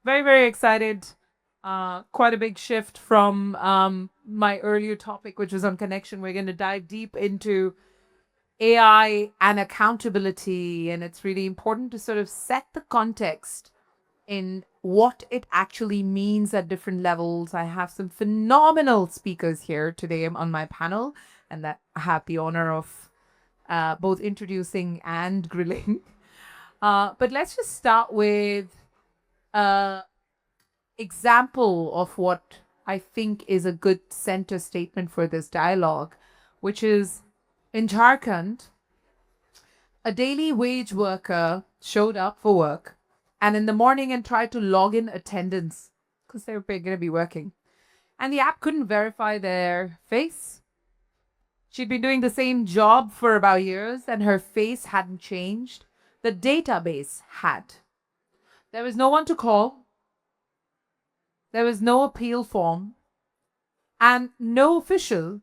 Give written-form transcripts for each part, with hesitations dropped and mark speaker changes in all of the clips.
Speaker 1: Very, very excited. Quite a big shift from my earlier topic, which was on connection. We're going to dive deep into AI and accountability. And it's really important to sort of set the context in what it actually means at different levels. I have some phenomenal speakers here today on my panel, and that I have the honor of both introducing and grilling. But let's just start with a example of what I think is a good center statement for this dialogue, which is in Jharkhand, a daily wage worker showed up for work and in the morning and tried to log in attendance because they were going to be working. And the app couldn't verify their face. She'd been doing the same job for about years and her face hadn't changed. The database had. There was no one to call. There was no appeal form and no official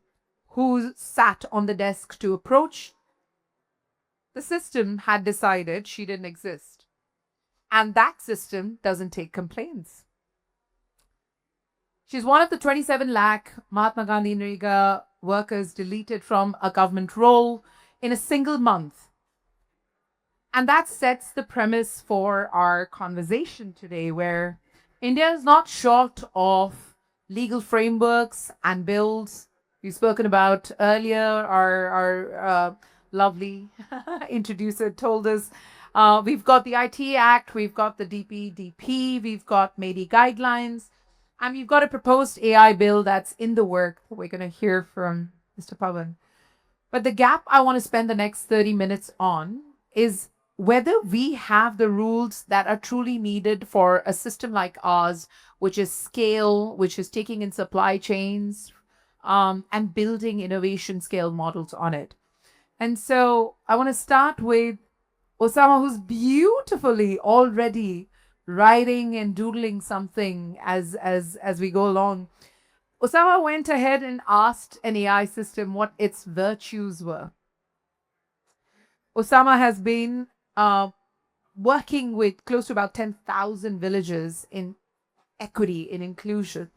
Speaker 1: who sat on the desk to approach. The system had decided she didn't exist. And that system doesn't take complaints. She's one of the 27 lakh Mahatma Gandhi Nrega workers deleted from a government role in a single month. And that sets the premise for our conversation today, where India is not short of legal frameworks and bills. We've spoken about earlier, our lovely introducer told us we've got the IT Act, we've got the DPDP, we've got MADI guidelines, and we've got a proposed AI bill that's in the work that we're going to hear from Mr. Pavan. But the gap I want to spend the next 30 minutes on is whether we have the rules that are truly needed for a system like ours, which is scale, which is taking in supply chains and building innovation scale models on it. And so I want to start with Osama, who's beautifully already writing and doodling something as we go along. Osama went ahead and asked an AI system what its virtues were. Osama has been working with close to about 10,000 villages in equity, in inclusion.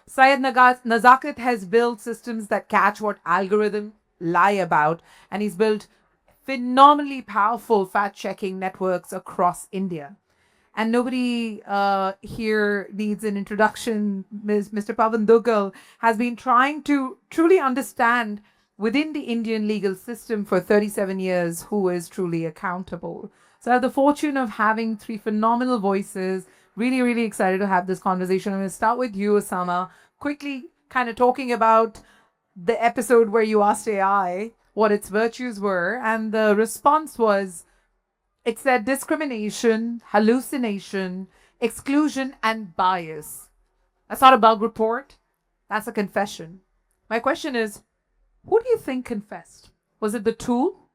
Speaker 1: Syed Nazakat has built systems that catch what algorithms lie about, and he's built phenomenally powerful fact-checking networks across India. And nobody here needs an introduction. Mr. Pavan Duggal has been trying to truly understand within the Indian legal system for 37 years who is truly accountable. So I have the fortune of having three phenomenal voices. Really, really excited to have this conversation. I'm going to start with you, Osama, quickly kind of talking about the episode where you asked AI what its virtues were, and the response was it said discrimination, hallucination, exclusion, and bias. That's not a bug report. That's a confession. My question is, who do you think confessed? Was it the tool?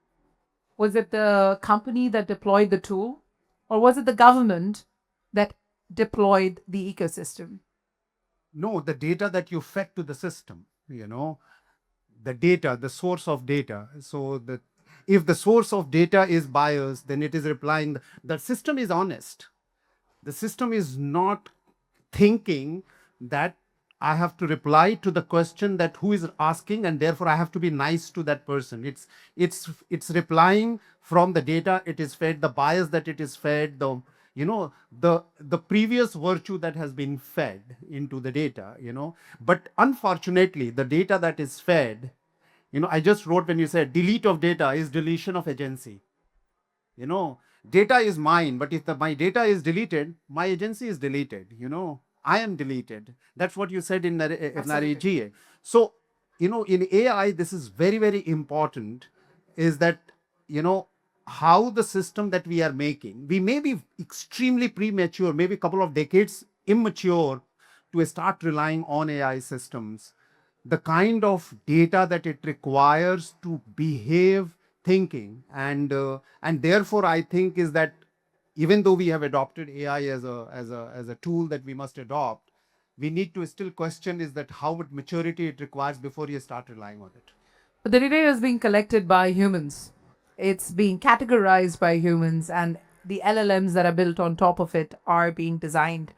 Speaker 1: Was it the company that deployed the tool? Or was it the government that deployed the ecosystem?
Speaker 2: No, the data that you fed to the system, the data, the source of data. So if the source of data is biased, then it is replying. The system is honest. The system is not thinking that I have to reply to the question that who is asking, and therefore I have to be nice to that person. It's replying from the data it is fed, the bias that it is fed, the previous virtue that has been fed into the data. But unfortunately, the data that is fed, I just wrote when you said delete of data is deletion of agency. Data is mine, but if my data is deleted, my agency is deleted. I am deleted. That's what you said in GA. So, in AI, this is very, very important, is that, how the system that we are making, we may be extremely premature, maybe a couple of decades immature to start relying on AI systems. The kind of data that it requires to behave thinking, and therefore I think is that even though we have adopted AI as a tool that we must adopt, we need to still question is that how much maturity it requires before you start relying on it.
Speaker 1: But the data is being collected by humans. It's being categorized by humans, and the LLMs that are built on top of it are being designed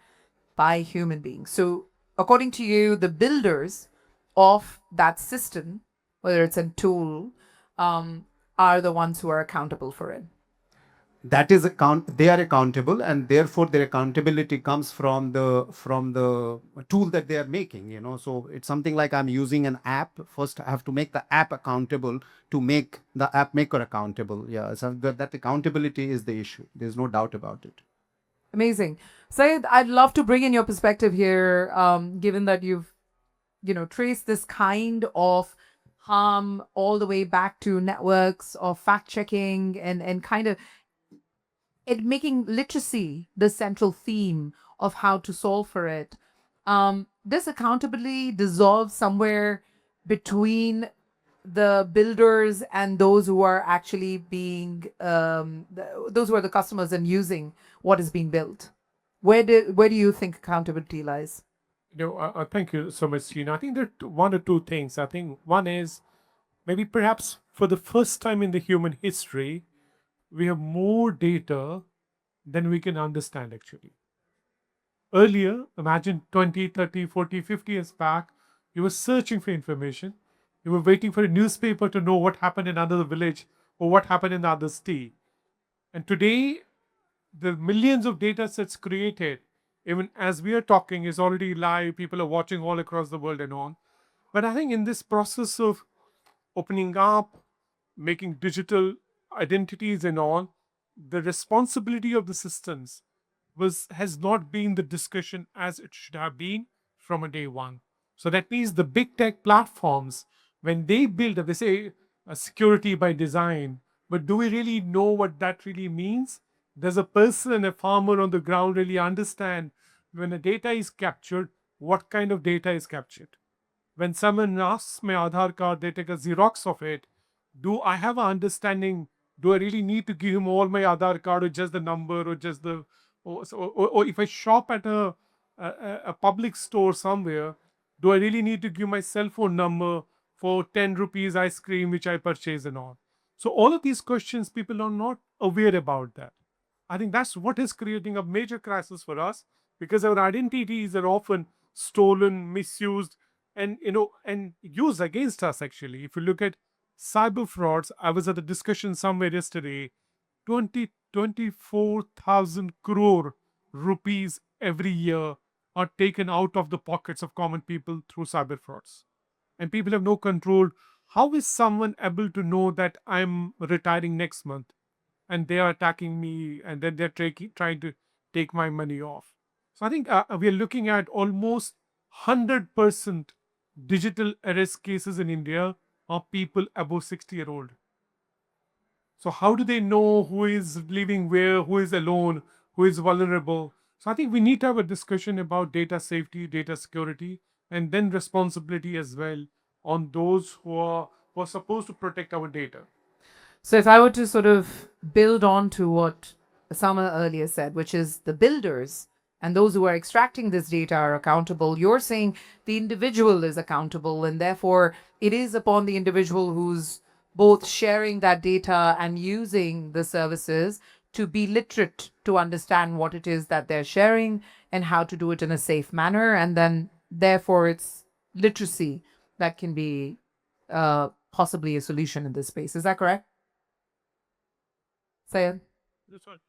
Speaker 1: by human beings. So, according to you, the builders of that system, whether it's a tool, are the ones who are accountable for it.
Speaker 2: That is they are accountable, and therefore their accountability comes from the tool that they are making, so it's something like I'm using an app. First I have to make the app accountable to make the app maker accountable. Yeah, so that accountability is the issue. There's no doubt about it.
Speaker 1: Amazing. Syed, I'd love to bring in your perspective here, given that you've, traced this kind of harm all the way back to networks of fact checking and kind of it making literacy the central theme of how to solve for it. This accountability dissolves somewhere between the builders and those who are actually being those who are the customers and using what is being built. Where do you think accountability lies?
Speaker 3: Thank you so much, Sina. I think there are one or two things. I think one is maybe perhaps for the first time in the human history, we have more data than we can understand actually. Earlier, imagine 20, 30, 40, 50 years back, you were searching for information. You were waiting for a newspaper to know what happened in another village or what happened in the other state. And today, the millions of data sets created, even as we are talking, is already live. People are watching all across the world and on. But I think in this process of opening up, making digital identities and all, the responsibility of the systems has not been the discussion as it should have been from a day one. So that means the big tech platforms, when they build, they say security by design, but do we really know what that really means? Does a person, a farmer on the ground really understand when the data is captured, what kind of data is captured? When someone asks my Aadhaar card, they take a Xerox of it. Do I have an understanding? Do I really need to give him all my Aadhaar card or just the number or just the or if I shop at a public store somewhere, do I really need to give my cell phone number for 10 rupees ice cream which I purchase and all? So all of these questions, people are not aware about that. I think that's what is creating a major crisis for us because our identities are often stolen, misused, and and used against us actually. If you look at cyber frauds, I was at a discussion somewhere yesterday, 24,000 crore rupees every year are taken out of the pockets of common people through cyber frauds. And people have no control. How is someone able to know that I'm retiring next month and they are attacking me and then they're trying to take my money off? So I think we are looking at almost 100% digital arrest cases in India of people above 60-year-old. So how do they know who is living where, who is alone, who is vulnerable? So I think we need to have a discussion about data safety, data security, and then responsibility as well on those who are supposed to protect our data.
Speaker 1: So if I were to sort of build on to what Osama earlier said, which is the builders and those who are extracting this data are accountable, you're saying the individual is accountable, and therefore it is upon the individual who's both sharing that data and using the services to be literate to understand what it is that they're sharing and how to do it in a safe manner. And then, therefore, it's literacy that can be possibly a solution in this space. Is that correct? Sayed?
Speaker 3: That's right.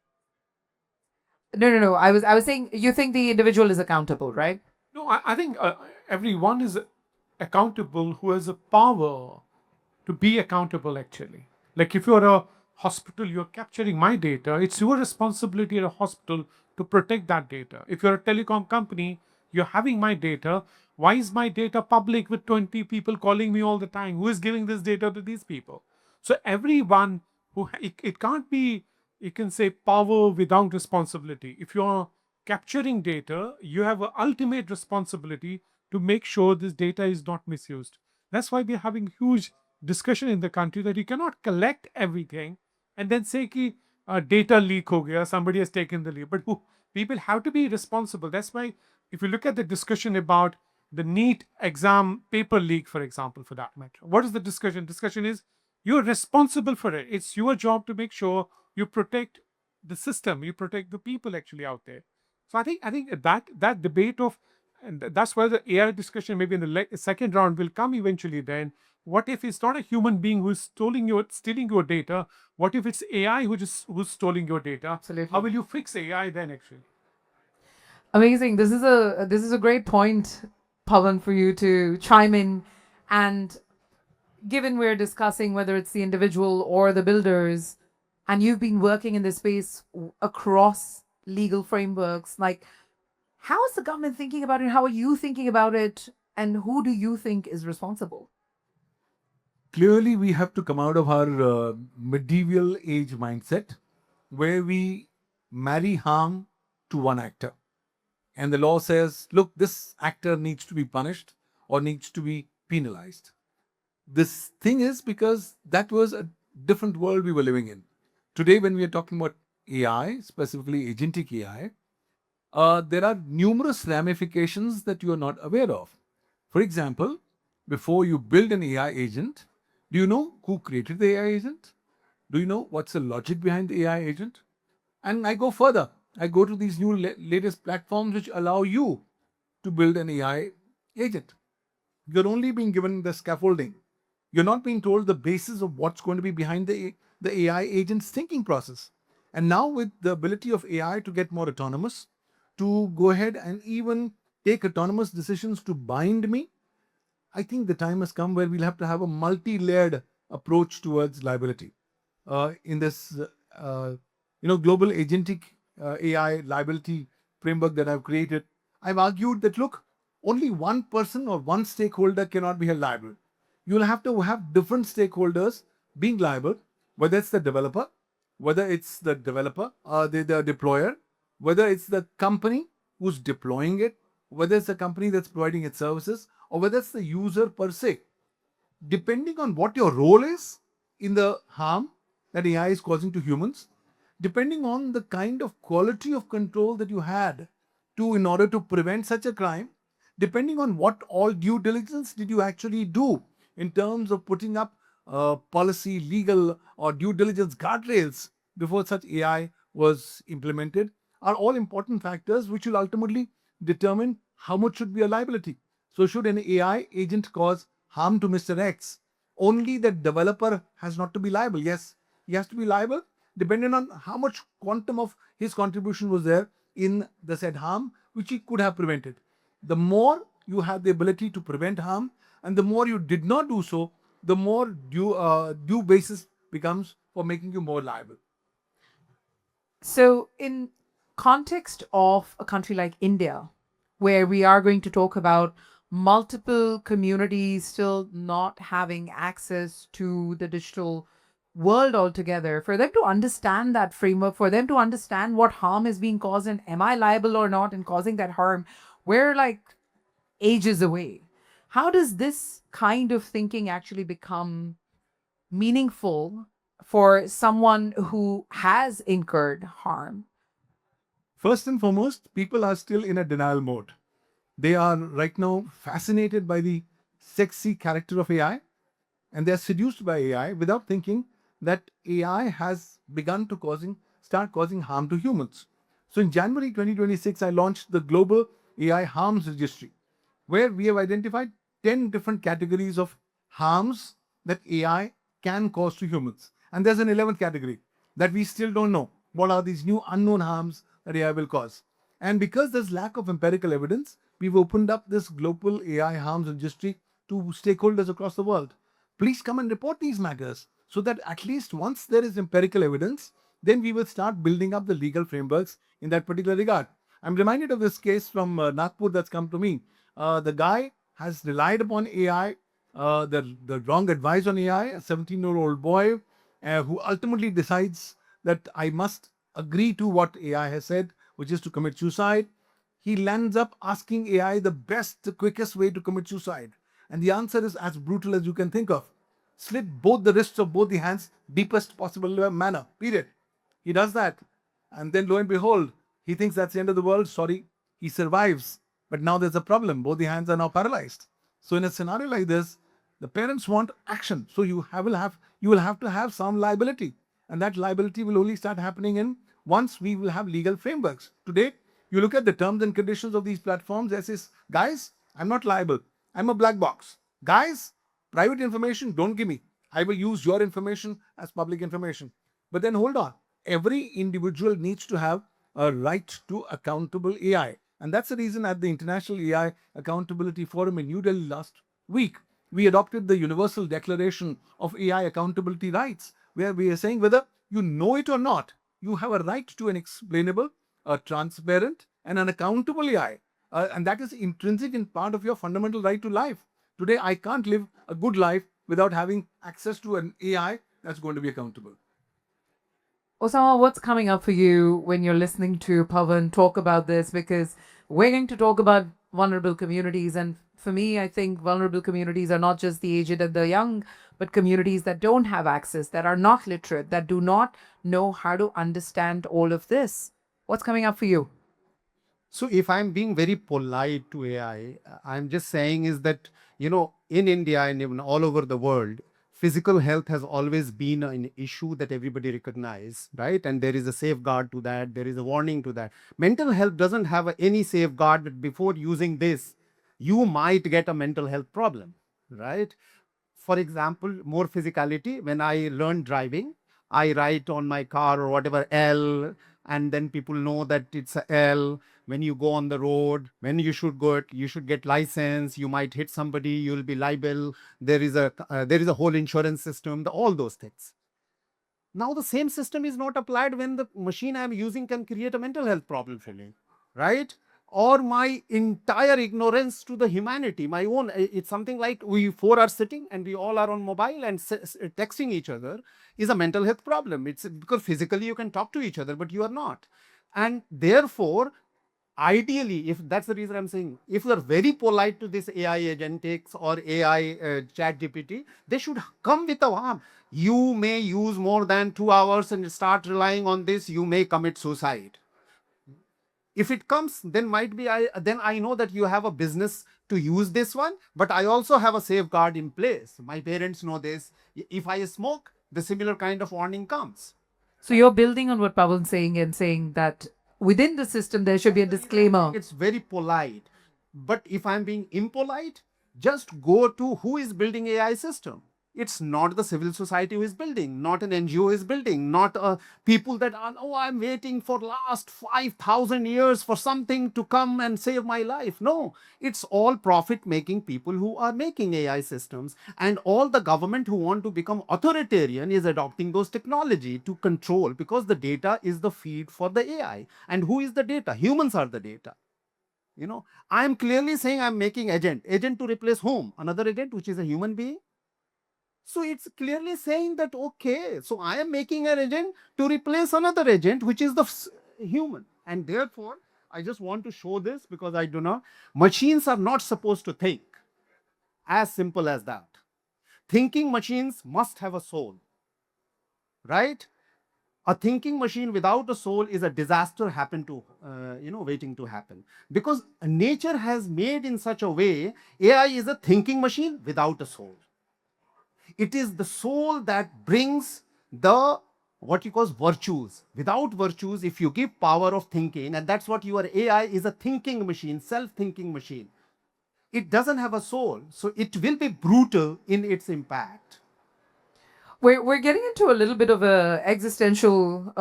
Speaker 1: No. I was saying you think the individual is accountable, right?
Speaker 3: No, I think everyone is accountable who has a power to be accountable actually. Like if you're a hospital, you're capturing my data, it's your responsibility at a hospital to protect that data. If you're a telecom company, you're having my data. Why is my data public with 20 people calling me all the time? Who is giving this data to these people? So everyone it can't be, you can say, power without responsibility. If you're capturing data, you have an ultimate responsibility to make sure this data is not misused. That's why we're having huge discussion in the country that you cannot collect everything and then say ki data leak ho gaya, somebody has taken the lead. But people have to be responsible. That's why if you look at the discussion about the NEET exam paper leak, for example, for that matter, what is the discussion? Discussion is you're responsible for it. It's your job to make sure you protect the system, you protect the people actually out there. So I think that debate of, and that's where the AI discussion maybe in the second round will come eventually. Then what if it's not a human being who's stealing your data? What if it's AI who's stealing your data?
Speaker 1: Absolutely.
Speaker 3: How will you fix AI then? Actually,
Speaker 1: Amazing. This is a great point, Pavan, for you to chime in. And given we're discussing whether it's the individual or the builders, and you've been working in this space across legal frameworks, like how is the government thinking about it? How are you thinking about it? And who do you think is responsible?
Speaker 4: Clearly, we have to come out of our medieval age mindset where we marry harm to one actor. And the law says, look, this actor needs to be punished or needs to be penalized. This thing is because that was a different world we were living in. Today, when we are talking about AI, specifically agentic AI, there are numerous ramifications that you are not aware of. For example, before you build an AI agent, do you know who created the AI agent? Do you know what's the logic behind the AI agent? And I go further. I go to these new latest platforms which allow you to build an AI agent. You're only being given the scaffolding. You're not being told the basis of what's going to be behind the AI agent's thinking process. And now, with the ability of AI to get more autonomous, to go ahead and even take autonomous decisions to bind me, I think the time has come where we'll have to have a multi-layered approach towards liability. In this, global agentic AI liability framework that I've created, I've argued that look, only one person or one stakeholder cannot be held liable. You'll have to have different stakeholders being liable, whether it's the developer, the deployer, whether it's the company who's deploying it, whether it's the company that's providing its services, or whether it's the user per se. Depending on what your role is in the harm that AI is causing to humans, depending on the kind of quality of control that you had to in order to prevent such a crime, depending on what all due diligence did you actually do in terms of putting up policy, legal, or due diligence guardrails before such AI was implemented, are all important factors which will ultimately determine how much should be a liability. So, should an AI agent cause harm to Mr. X, only the developer has not to be liable. Yes, he has to be liable depending on how much quantum of his contribution was there in the said harm, which he could have prevented. The more you have the ability to prevent harm, and the more you did not do so, the more due basis becomes for making you more liable.
Speaker 1: So, in context of a country like India, where we are going to talk about multiple communities still not having access to the digital world altogether, for them to understand that framework, for them to understand what harm is being caused and am I liable or not in causing that harm, we're like ages away. How does this kind of thinking actually become meaningful for someone who has incurred harm?
Speaker 4: First and foremost, people are still in a denial mode. They are right now fascinated by the sexy character of AI, and they are seduced by AI without thinking that AI has begun to start causing harm to humans. So in January 2026, I launched the Global AI Harms Registry, where we have identified 10 different categories of harms that AI can cause to humans. And there's an 11th category that we still don't know. What are these new unknown harms that AI will cause? And because there's lack of empirical evidence, we've opened up this global AI harms registry to stakeholders across the world. Please come and report these matters so that at least once there is empirical evidence, then we will start building up the legal frameworks in that particular regard. I'm reminded of this case from Nagpur that's come to me. The guy has relied upon AI, the wrong advice on AI, a 17-year-old boy who ultimately decides that I must agree to what AI has said, which is to commit suicide. He lands up asking AI the best, the quickest way to commit suicide. And the answer is as brutal as you can think of. Slit both the wrists of both the hands, deepest possible manner, period. He does that. And then lo and behold, he thinks that's the end of the world. Sorry, he survives. But now there's a problem. Both the hands are now paralyzed. So in a scenario like this, the parents want action. So you will have to have some liability. And that liability will only start happening in once we will have legal frameworks. Today, You look at the terms and conditions of these platforms, they say, guys, I'm not liable. I'm a black box. Guys, private information, don't give me. I will use your information as public information. But then hold on. Every individual needs to have a right to accountable AI. And that's the reason at the International AI Accountability Forum in New Delhi last week, we adopted the Universal Declaration of AI Accountability Rights, where we are saying whether you know it or not, you have a right to an explainable, a transparent, and an accountable AI. And that is intrinsic in part of your fundamental right to life. Today, I can't live a good life without having access to an AI that's going to be accountable.
Speaker 1: Osama, what's coming up for you when you're listening to Pavan talk about this? Because we're going to talk about vulnerable communities. And for me, I think vulnerable communities are not just the aged and the young, but communities that don't have access, that are not literate, that do not know how to understand all of this. What's coming up for you?
Speaker 2: So if I'm being very polite to AI, I'm just saying is that, in India and even all over the world, physical health has always been an issue that everybody recognize, right? And there is a safeguard to that. There is a warning to that. Mental health doesn't have any safeguard that before using this, you might get a mental health problem, right? For example, more physicality. When I learned driving, I write on my car or whatever L, and then people know that it's a L. When you go on the road, when you should go, you should get license. You might hit somebody, you'll be liable. There is a whole insurance system. All those things. Now the same system is not applied when the machine I'm using can create a mental health problem for me, right? Or my entire ignorance to the humanity, my own. It's something like we four are sitting and we all are on mobile and texting each other is a mental health problem. It's because physically you can talk to each other, but you are not. And therefore, ideally, if that's the reason I'm saying, if you're very polite to this AI agentics or AI chat GPT, they should come with a warm. You may use more than 2 hours and start relying on this, you may commit suicide. If it comes, then I know that you have a business to use this one, but I also have a safeguard in place. My parents know this. If I smoke, the similar kind of warning comes.
Speaker 1: So you're building on what Pavan's saying and saying that within the system, there should be a disclaimer.
Speaker 2: It's very polite. But if I'm being impolite, just go to who is building AI system. It's not the civil society who is building, not an NGO who is building, not people that are, oh, I'm waiting for last 5,000 years for something to come and save my life. No, it's all profit-making people who are making AI systems, and all the government who want to become authoritarian is adopting those technology to control, because the data is the feed for the AI. And who is the data? Humans are the data. I'm clearly saying I'm making agent to replace whom? Another agent, which is a human being. So it's clearly saying that, okay, so I am making an agent to replace another agent, which is the human. And therefore, I just want to show this because I do not. Machines are not supposed to think. As simple as that. Thinking machines must have a soul, right? A thinking machine without a soul is a disaster waiting to happen. Because nature has made in such a way, AI is a thinking machine without a soul. It is the soul that brings the what you call virtues. Without virtues, if you give power of thinking, and that's what your AI is, a thinking machine, self-thinking machine. It doesn't have a soul, so it will be brutal in its impact.
Speaker 1: We're getting into a little bit of a existential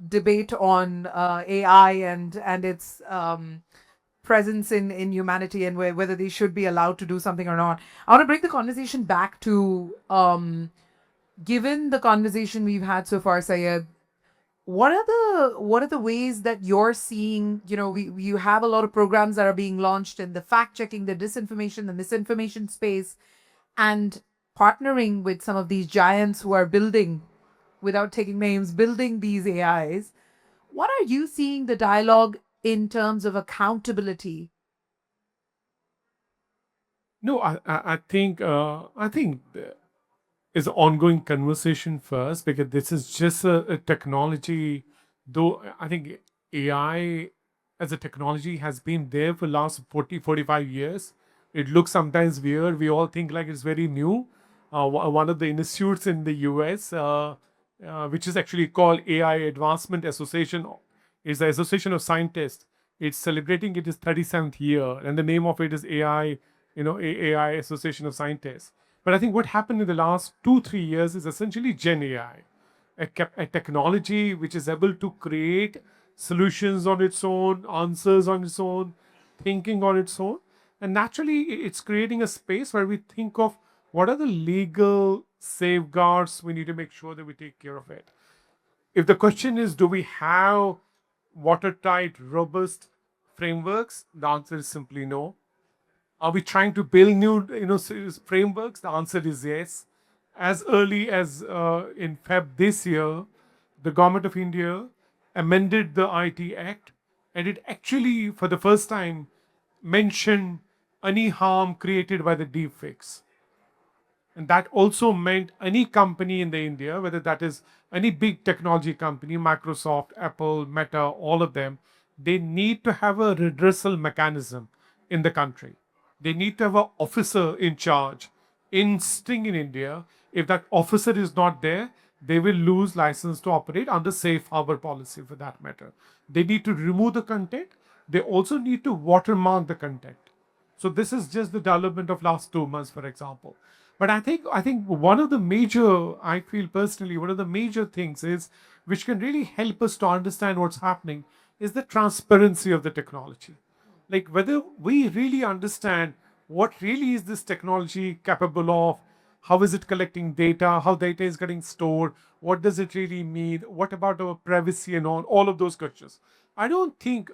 Speaker 1: debate on AI and its presence in humanity and whether they should be allowed to do something or not. I want to bring the conversation back to, given the conversation we've had so far, Syed, what are the ways that you're seeing, you have a lot of programs that are being launched in the fact checking, the disinformation, the misinformation space, and partnering with some of these giants who are building, without taking names, building these AIs. What are you seeing the dialogue in terms of accountability?
Speaker 3: No, I think is an ongoing conversation first, because this is just a technology. Though I think AI as a technology has been there for last 40-45 years. It looks sometimes weird. We all think like it's very new. One of the institutes in the US, which is actually called AI Advancement Association, is the Association of Scientists. It's celebrating its 37th year, and the name of it is AI, AI Association of Scientists. But I think what happened in the last 2-3 years is essentially Gen AI, a technology which is able to create solutions on its own, answers on its own, thinking on its own. And naturally, it's creating a space where we think of what are the legal safeguards we need to make sure that we take care of it. If the question is, do we have watertight, robust frameworks? The answer is simply no. Are we trying to build new, frameworks? The answer is yes. As early as in Feb this year, the government of India amended the IT Act, and it actually, for the first time, mentioned any harm created by the deepfakes. And that also meant any company in the India, whether that is any big technology company, Microsoft, Apple, Meta, all of them, they need to have a redressal mechanism in the country. They need to have an officer in charge in Sting in India. If that officer is not there, they will lose license to operate under safe harbor policy for that matter. They need to remove the content. They also need to watermark the content. So this is just the development of last 2 months, for example. But I think one of the major, I feel personally, one of the major things is which can really help us to understand what's happening is the transparency of the technology. Like whether we really understand what really is this technology capable of, how is it collecting data, how data is getting stored, what does it really mean, what about our privacy and all of those questions. I don't think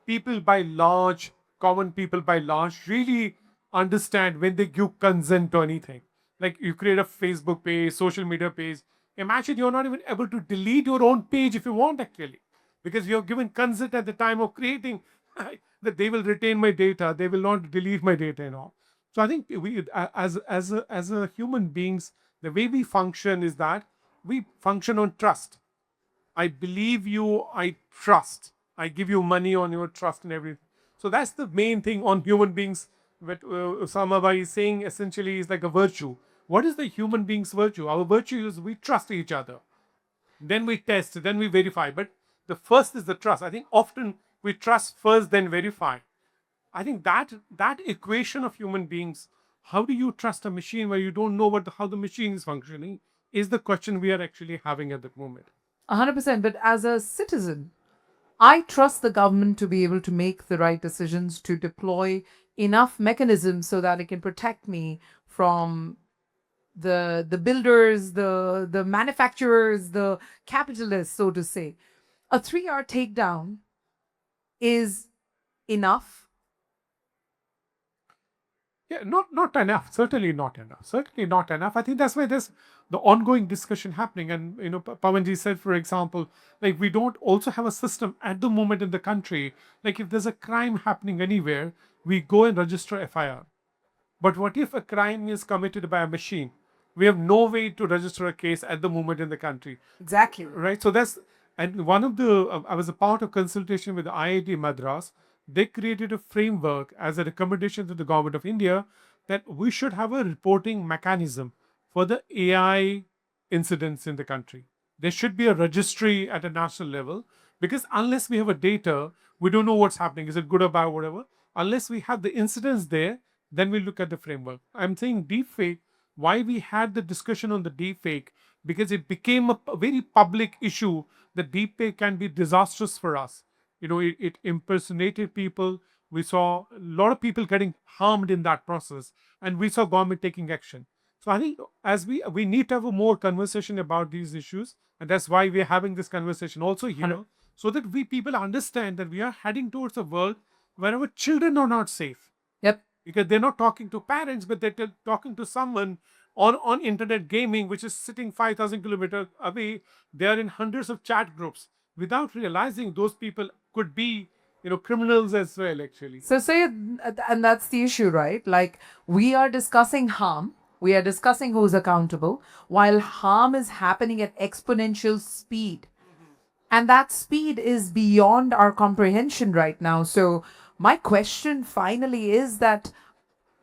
Speaker 3: people by large, common people by large, really understand when they give consent to anything. Like you create a Facebook page, social media page. Imagine you're not even able to delete your own page if you want, actually, because you have given consent at the time of creating that they will retain my data, they will not delete my data and all. So I think we, as a human beings, the way we function is that we function on trust. I believe you, I trust. I give you money on your trust and everything. So that's the main thing on human beings. What Osama Bhai is saying essentially is like a virtue. What is the human being's virtue? Our virtue is we trust each other. Then we test, then we verify. But the first is the trust. I think often we trust first, then verify. I think that equation of human beings, how do you trust a machine where you don't know how the machine is functioning, is the question we are actually having at the moment.
Speaker 1: 100%. But as a citizen, I trust the government to be able to make the right decisions, to deploy enough mechanisms so that it can protect me from the builders, the manufacturers, the capitalists, so to say. A 3-hour takedown is enough.
Speaker 3: Yeah, not enough. Certainly not enough. Certainly not enough. I think that's why there's the ongoing discussion happening. And Pavanji said, for example, like we don't also have a system at the moment in the country. Like if there's a crime happening anywhere, we go and register FIR. But what if a crime is committed by a machine? We have no way to register a case at the moment in the country.
Speaker 1: Exactly.
Speaker 3: Right. So that's, and one of the I was a part of consultation with the IIT Madras. They created a framework as a recommendation to the government of India that we should have a reporting mechanism for the AI incidents in the country. There should be a registry at a national level, because unless we have a data, we don't know what's happening. Is it good or bad, whatever. Unless we have the incidents there, then we look at the framework. I'm saying deepfake. Why we had the discussion on the deepfake? Because it became a very public issue that deepfake can be disastrous for us. It impersonated people. We saw a lot of people getting harmed in that process, and we saw government taking action. So I think as we need to have a more conversation about these issues, and that's why we're having this conversation also here, so that we people understand that we are heading towards a world where our children are not safe,
Speaker 1: Yep.
Speaker 3: because they're not talking to parents, but they're talking to someone on internet gaming, which is sitting 5,000 kilometers away. They are in hundreds of chat groups without realizing those people could be, criminals as well, actually.
Speaker 1: So say, and that's the issue, right? Like we are discussing harm, we are discussing who's accountable, while harm is happening at exponential speed. And that speed is beyond our comprehension right now. So my question finally is that,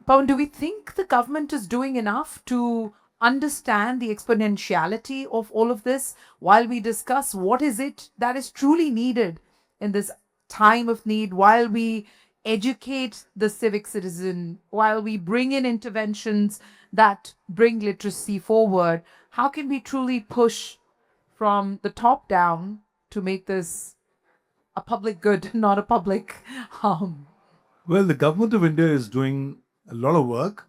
Speaker 1: Pawan, do we think the government is doing enough to understand the exponentiality of all of this while we discuss what is it that is truly needed in this time of need, while we educate the civic citizen, while we bring in interventions that bring literacy forward, how can we truly push from the top down to make this a public good, not a public harm?
Speaker 4: Well, the government of India is doing a lot of work.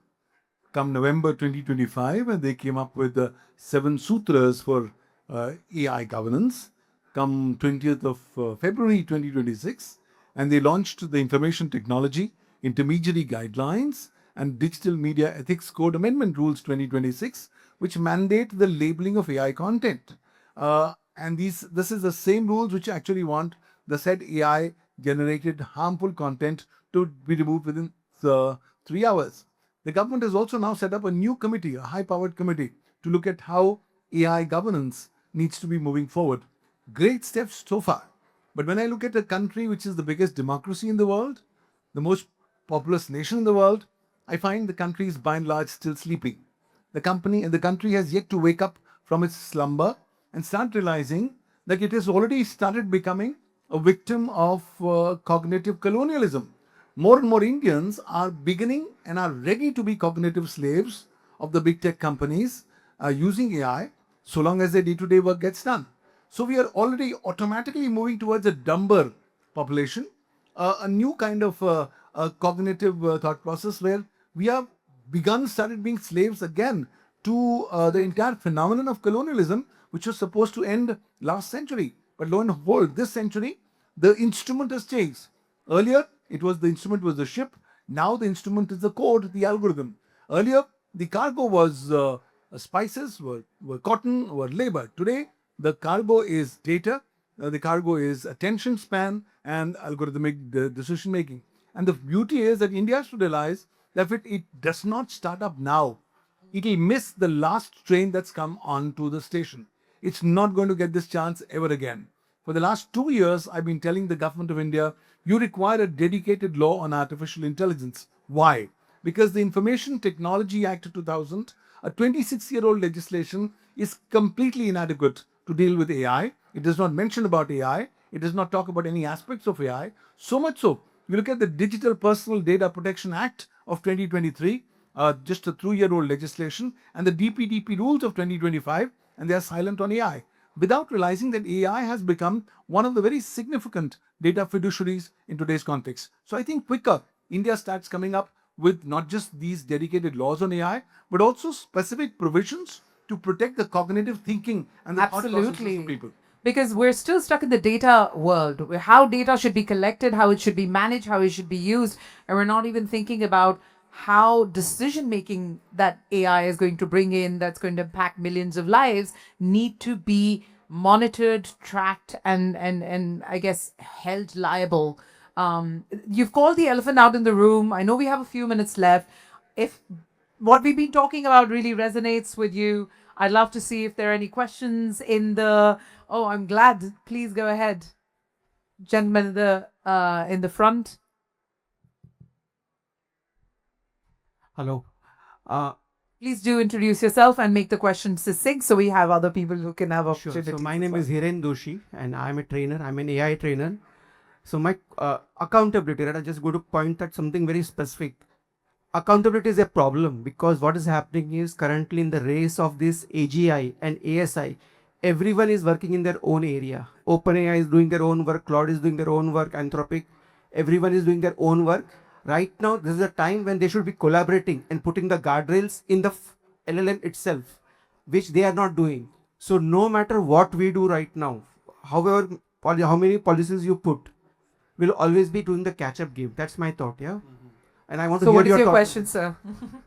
Speaker 4: Come November 2025, and they came up with the 7 sutras for AI governance. Come 20th of February 2026, and they launched the Information Technology Intermediary Guidelines and Digital Media Ethics Code Amendment Rules 2026, which mandate the labeling of AI content. And this is the same rules which actually want the said AI generated harmful content to be removed within 3 hours. The government has also now set up a new committee, a high-powered committee, to look at how AI governance needs to be moving forward. Great steps so far. But when I look at a country which is the biggest democracy in the world, the most populous nation in the world, I find the country is by and large still sleeping. The country has yet to wake up from its slumber and start realizing that it has already started becoming a victim of cognitive colonialism. More and more Indians are beginning and are ready to be cognitive slaves of the big tech companies using AI so long as their day-to-day work gets done. So we are already automatically moving towards a dumber population, a new kind of cognitive thought process where we have started being slaves again to the entire phenomenon of colonialism, which was supposed to end last century. But lo and behold, this century, the instrument has changed. Earlier, the instrument was the ship. Now the instrument is the code, the algorithm. Earlier, the cargo was spices, were cotton, were labor. Today, the cargo is data. The cargo is attention span and algorithmic decision making. And the beauty is that India has to realize that if it does not start up now, it will miss the last train that's come onto the station. It's not going to get this chance ever again. For the last 2 years, I've been telling the government of India, you require a dedicated law on artificial intelligence. Why? Because the Information Technology Act of 2000, a 26-year-old legislation, is completely inadequate to deal with AI. It does not mention about AI. It does not talk about any aspects of AI. So much so, you look at the Digital Personal Data Protection Act of 2023, just a 2-year-old legislation, and the DPDP rules of 2025, and they are silent on AI, without realizing that AI has become one of the very significant data fiduciaries in today's context. So I think quicker India starts coming up with not just these dedicated laws on AI, but also specific provisions to protect the cognitive thinking and the thought processes of people.
Speaker 1: Because we're still stuck in the data world, where how data should be collected, how it should be managed, how it should be used, and we're not even thinking about how decision making that AI is going to bring in, that's going to impact millions of lives, need to be monitored, tracked, and I guess held liable. You've called the elephant out in the room. I know we have a few minutes left. If what we've been talking about really resonates with you, I'd love to see if there are any questions in the. Oh, I'm glad. Please go ahead, gentlemen in the front.
Speaker 5: Hello.
Speaker 1: Please do introduce yourself and make the question succinct so we have other people who can have
Speaker 5: Sure.
Speaker 1: opportunities.
Speaker 5: So my name is Hiren Doshi and I'm a trainer. I'm an AI trainer. So my accountability, right? I just go to point at something very specific. Accountability is a problem because what is happening is currently in the race of this AGI and ASI, everyone is working in their own area. OpenAI is doing their own work. Claude is doing their own work. Anthropic, everyone is doing their own work. Right now, this is a time when they should be collaborating and putting the guardrails in the LLM itself, which they are not doing. So no matter what we do right now, however, how many policies you put, we'll always be doing the catch-up game. That's my thought, yeah? And I want to
Speaker 1: So
Speaker 5: hear
Speaker 1: what is your
Speaker 5: thoughts.
Speaker 1: question, sir?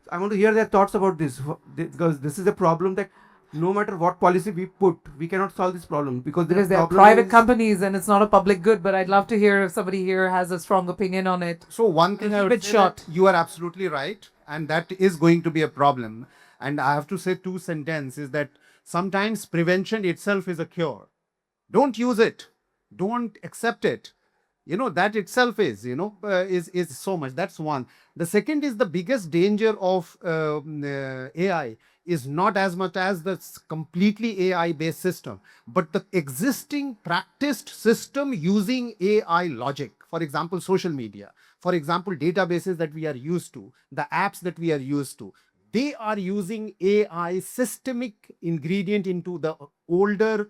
Speaker 5: I want to hear their thoughts about this because this is a problem that no matter what policy we put, we cannot solve this problem because
Speaker 1: There are
Speaker 5: problem
Speaker 1: private
Speaker 5: is-
Speaker 1: companies and it's not a public good, but I'd love to hear if somebody here has a strong opinion on it.
Speaker 2: So one thing I
Speaker 1: Keep
Speaker 2: would
Speaker 1: it
Speaker 2: say
Speaker 1: short.
Speaker 2: that you are absolutely right, and that is going to be a problem. And I have to say 2 sentences that sometimes prevention itself is a cure. Don't use it. Don't accept it. That itself is so much. That's one. The second is the biggest danger of AI is not as much as the completely AI based system, but the existing practiced system using AI logic. For example, social media, for example, databases that we are used to, the apps that we are used to, they are using AI systemic ingredient into the older,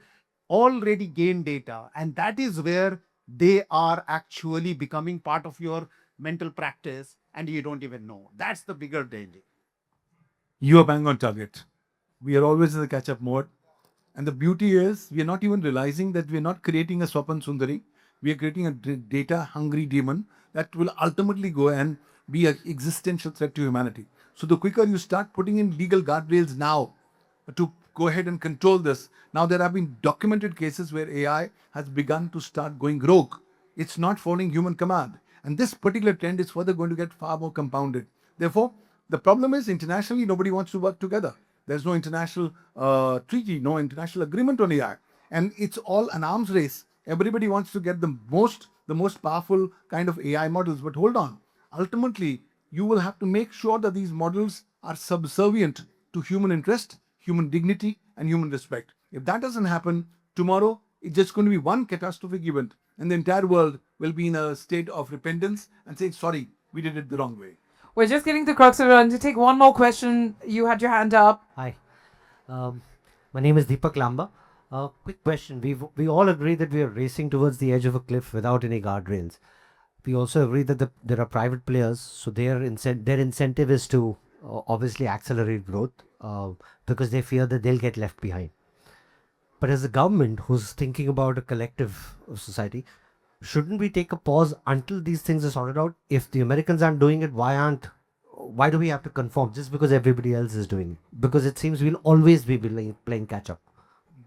Speaker 2: already gained data. And that is where they are actually becoming part of your mental practice and you don't even know. That's the bigger danger.
Speaker 4: You are bang on target. We are always in the catch up mode. And the beauty is, we are not even realizing that we are not creating a Swapan Sundari. We are creating a data hungry demon that will ultimately go and be an existential threat to humanity. So, the quicker you start putting in legal guardrails now to go ahead and control this, now there have been documented cases where AI has begun to start going rogue. It's not following human command. And this particular trend is further going to get far more compounded. Therefore, the problem is internationally, nobody wants to work together. There's no international treaty, no international agreement on AI. And it's all an arms race. Everybody wants to get the most powerful kind of AI models. But hold on. Ultimately, you will have to make sure that these models are subservient to human interest, human dignity, and human respect. If that doesn't happen, tomorrow it's just going to be one catastrophic event, and the entire world will be in a state of repentance and saying, sorry, we did it the wrong way.
Speaker 1: We're just getting to crux of it. And to take one more question, you had your hand up.
Speaker 6: Hi, my name is Deepak Lamba. Quick question. We all agree that we are racing towards the edge of a cliff without any guardrails. We also agree that there are private players, so their incentive is to obviously accelerate growth because they fear that they'll get left behind. But as a government who's thinking about a collective of society, shouldn't we take a pause until these things are sorted out? If the Americans aren't doing it, why do we have to conform just because everybody else is doing it? Because it seems we'll always be playing catch up.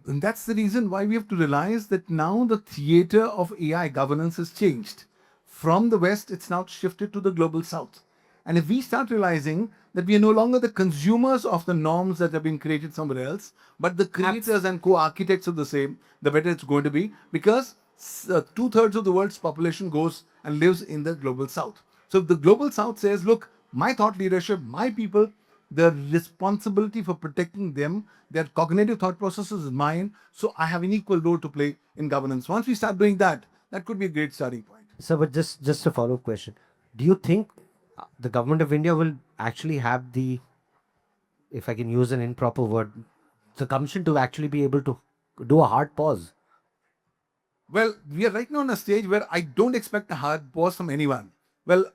Speaker 4: And that's the reason why we have to realize that now the theater of AI governance has changed. From the West, it's now shifted to the global South. And if we start realizing that we are no longer the consumers of the norms that have been created somewhere else, but the creators and co-architects of the same, the better it's going to be, because 2/3 of the world's population goes and lives in the global South. So if the global South says, look, my thought leadership, my people, the responsibility for protecting them, their cognitive thought processes is mine, so I have an equal role to play in governance. Once we start doing that, that could be a great starting point.
Speaker 6: So, but just a follow-up question. Do you think the government of India will actually have the, if I can use an improper word, the gumption to actually be able to do a hard pause?
Speaker 4: Well, we are right now on a stage where I don't expect a hard pause from anyone. Well,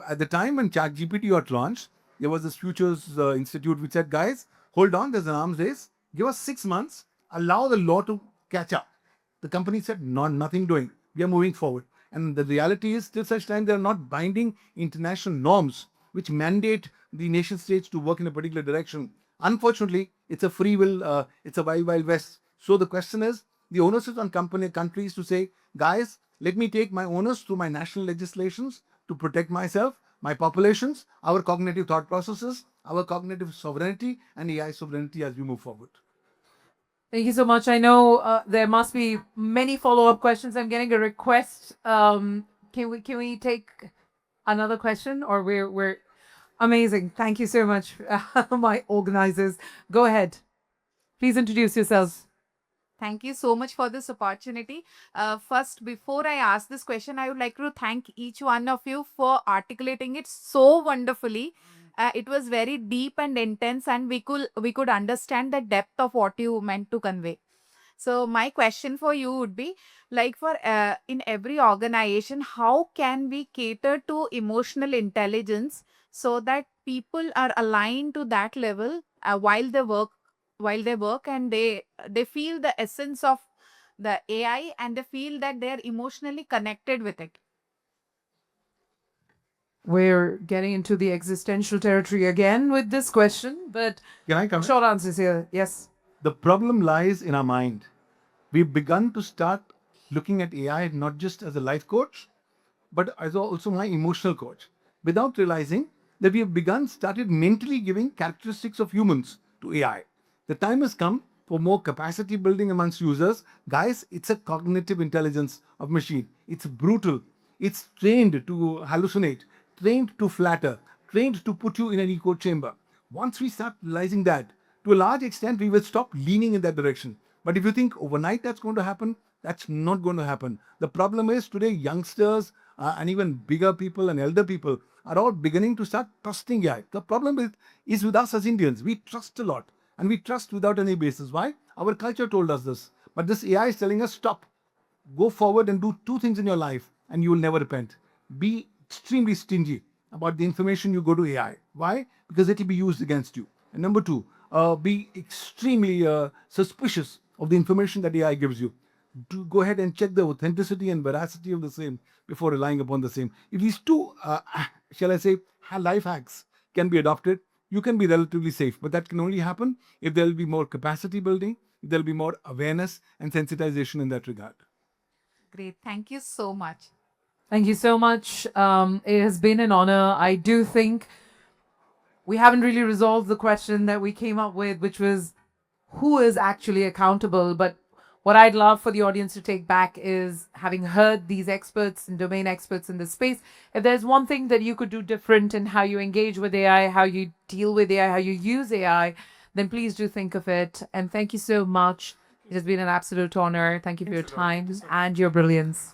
Speaker 4: at the time when ChatGPT got launched, there was this Futures Institute which said, guys, hold on, there's an arms race. Give us 6 months, allow the law to catch up. The company said, no, nothing doing. We are moving forward. And the reality is, till such time, there are not binding international norms which mandate the nation states to work in a particular direction. Unfortunately, it's a free will, it's a wild, wild west. So the question is, the onus is on countries to say, guys, let me take my onus through my national legislations to protect myself, my populations, our cognitive thought processes, our cognitive sovereignty, and AI sovereignty as we move forward.
Speaker 1: Thank you so much. I know there must be many follow-up questions. I'm getting a request. Can we take another question, or we're amazing? Thank you so much, my organizers. Go ahead. Please introduce yourselves.
Speaker 7: Thank you so much for this opportunity. First, before I ask this question, I would like to thank each one of you for articulating it so wonderfully. It was very deep and intense, and we could understand the depth of what you meant to convey. So my question for you would be, like, for in every organization, how can we cater to emotional intelligence so that people are aligned to that level while they work, and they feel the essence of the AI, and they feel that they are emotionally connected with it?
Speaker 1: We're getting into the existential territory again with this question, but
Speaker 4: Can I come in?
Speaker 1: short answers here. Yes.
Speaker 4: The problem lies in our mind. We've begun to start looking at AI not just as a life coach, but as also my emotional coach, without realizing that we have started mentally giving characteristics of humans to AI. The time has come for more capacity building amongst users. Guys, it's a cognitive intelligence of machine. It's brutal. It's trained to hallucinate, trained to flatter, trained to put you in an echo chamber. Once we start realizing that, to a large extent, we will stop leaning in that direction. But if you think overnight that's going to happen, that's not going to happen. The problem is today, youngsters and even bigger people and elder people are all beginning to start trusting AI. The problem is with us as Indians. We trust a lot and we trust without any basis. Why? Our culture told us this. But this AI is telling us stop. Go forward and do two things in your life and you will never repent. Be extremely stingy about the information you go to AI. Why? Because it will be used against you. And number two, be extremely suspicious of the information that AI gives you. Do go ahead and check the authenticity and veracity of the same before relying upon the same. If these two, shall I say, life hacks can be adopted, you can be relatively safe. But that can only happen if there will be more capacity building, there will be more awareness and sensitization in that regard.
Speaker 7: Great. Thank you so much.
Speaker 1: Thank you so much. It has been an honor. I do think we haven't really resolved the question that we came up with, which was who is actually accountable. But what I'd love for the audience to take back is, having heard these experts and domain experts in this space, if there's one thing that you could do different in how you engage with AI, how you deal with AI, how you use AI, then please do think of it. And thank you so much. It has been an absolute honor. Thank you for your time and your brilliance.